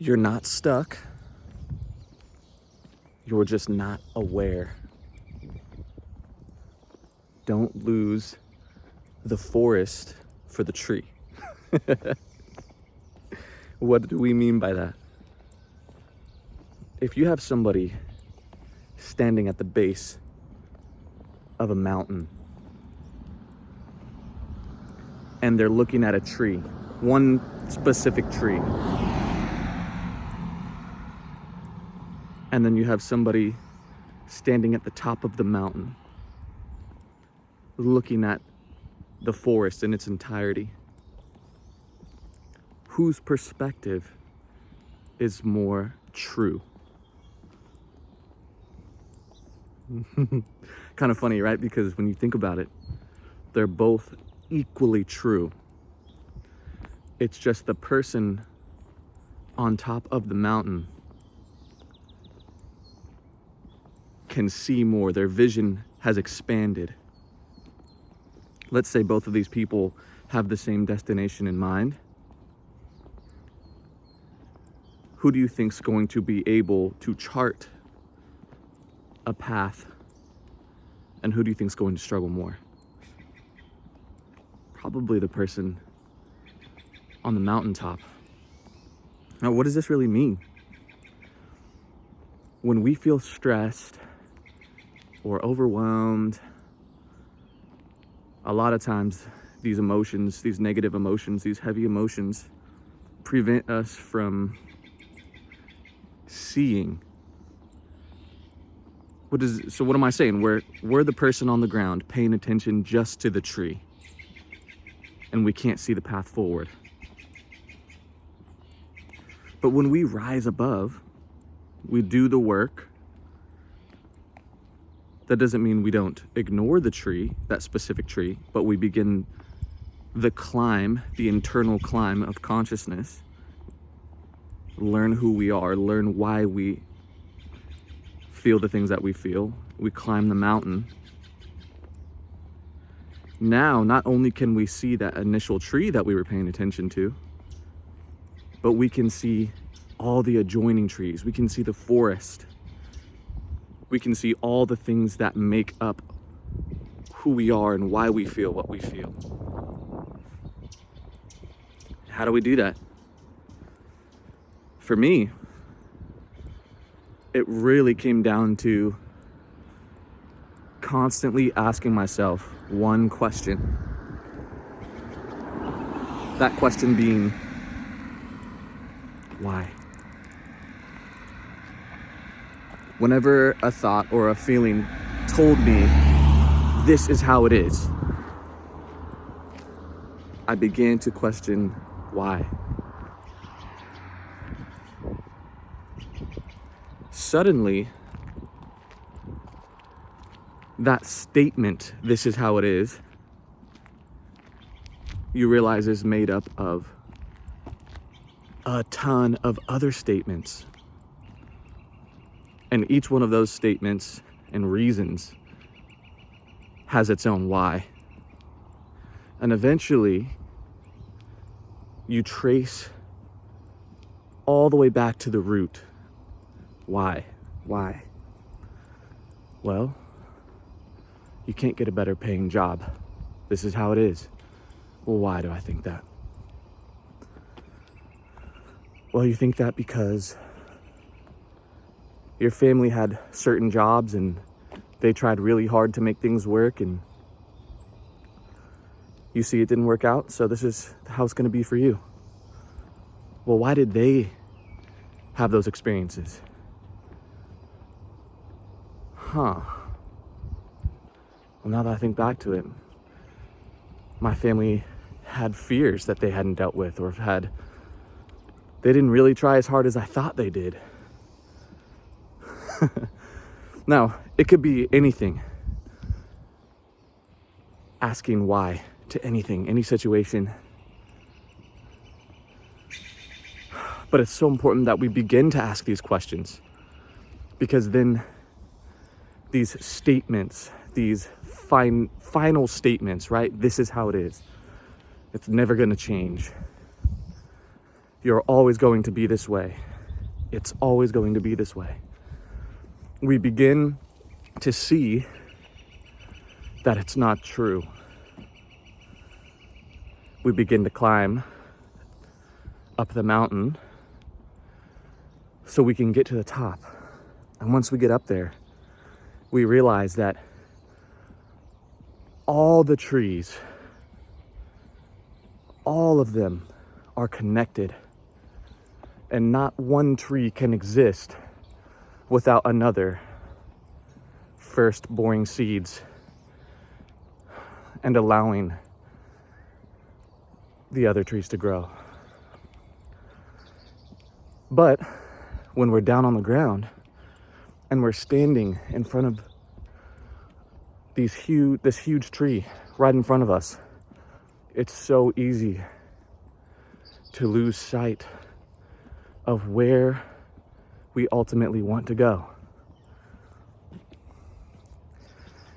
You're not stuck. You're just not aware. Don't lose the forest for the tree. What do we mean by that? If you have somebody standing at the base of a mountain and they're looking at a tree, one specific tree, and then you have somebody standing at the top of the mountain looking at the forest in its entirety, whose perspective is more true? Kind of funny, right? Because when you think about it, they're both equally true. It's just the person on top of the mountain can see more. Their vision has expanded. Let's say both of these people have the same destination in mind. Who do you think's going to be able to chart a path, and who do you think's going to struggle more? Probably the person on the mountaintop. Now, what does this really mean? When we feel stressed or overwhelmed, a lot of times these emotions, these negative emotions, these heavy emotions prevent us from seeing. So what am I saying? We're the person on the ground paying attention just to the tree, and we can't see the path forward. But when we rise above, we do the work. That doesn't mean we don't ignore the tree, that specific tree, but we begin the climb, the internal climb of consciousness. Learn who we are, learn why we feel the things that we feel. We climb the mountain. Now, not only can we see that initial tree that we were paying attention to, but we can see all the adjoining trees. We can see the forest. We can see all the things that make up who we are and why we feel what we feel. How do we do that? For me, it really came down to constantly asking myself one question. That question being, why? Whenever a thought or a feeling told me this is how it is, I began to question why. Suddenly, that statement, this is how it is, you realize is made up of a ton of other statements. And each one of those statements and reasons has its own why. And eventually, you trace all the way back to the root. Why? Why? Well, you can't get a better paying job. This is how it is. Well, why do I think that? Well, you think that because your family had certain jobs and they tried really hard to make things work, and you see it didn't work out, so this is how it's going to be for you. Well, why did they have those experiences? Well, now that I think back to it, my family had fears that they hadn't dealt with, or they didn't really try as hard as I thought they did. Now, it could be anything. Asking why to anything, any situation. But it's so important that we begin to ask these questions, because then these statements, these final statements, right? This is how it is. It's never going to change. You're always going to be this way. it's always going to be this way. We begin to see that it's not true. We begin to climb up the mountain so we can get to the top. And once we get up there, we realize that all the trees, all of them are connected, and not one tree can exist without another, first boring seeds and allowing the other trees to grow. But when we're down on the ground and we're standing in front of this huge tree right in front of us, it's so easy to lose sight of where we ultimately want to go.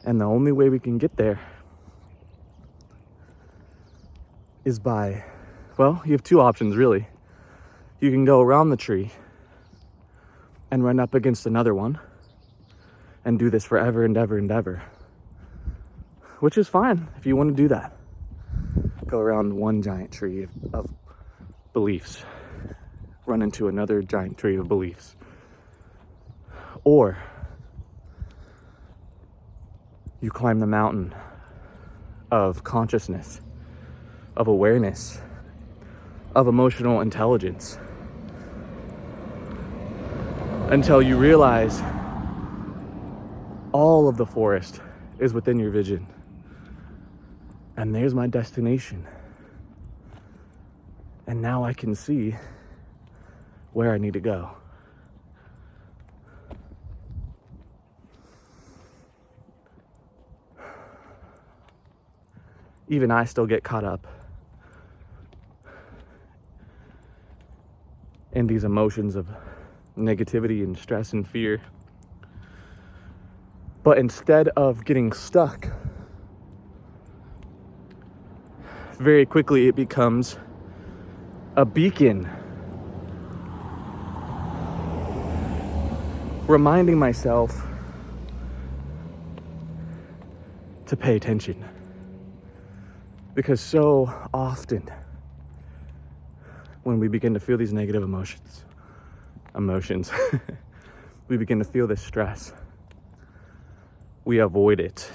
And the only way we can get there is by, well, you have two options really. You can go around the tree and run up against another one and do this forever and ever and ever, which is fine if you want to do that. Go around one giant tree of beliefs, run into another giant tree of beliefs. Or you climb the mountain of consciousness, of awareness, of emotional intelligence, until you realize all of the forest is within your vision. And there's my destination. And now I can see where I need to go. Even I still get caught up in these emotions of negativity and stress and fear. But instead of getting stuck, very quickly it becomes a beacon, reminding myself to pay attention. Because so often when we begin to feel these negative emotions, we begin to feel this stress, we avoid it.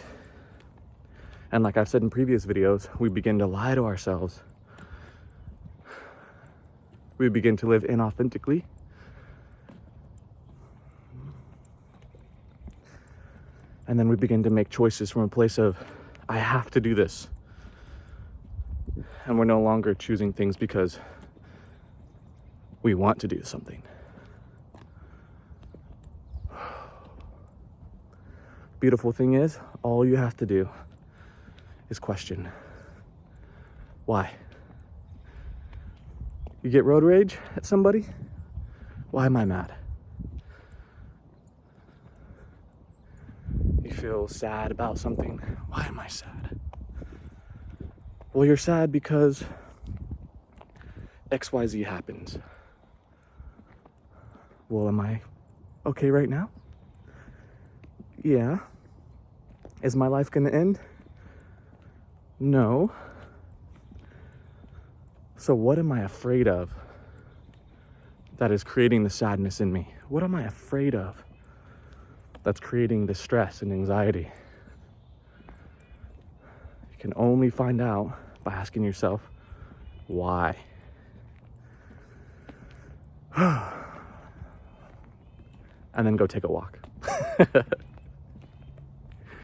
And like I've said in previous videos, we begin to lie to ourselves. We begin to live inauthentically. And then we begin to make choices from a place of, I have to do this. And we're no longer choosing things because we want to do something. Beautiful thing is, all you have to do is question. Why? You get road rage at somebody? Why am I mad? You feel sad about something? Why am I sad? Well, you're sad because XYZ happens. Well, am I okay right now? Yeah. Is my life gonna end? No. So what am I afraid of that is creating the sadness in me? What am I afraid of that's creating the stress and anxiety? You can only find out by asking yourself, why? And then go take a walk.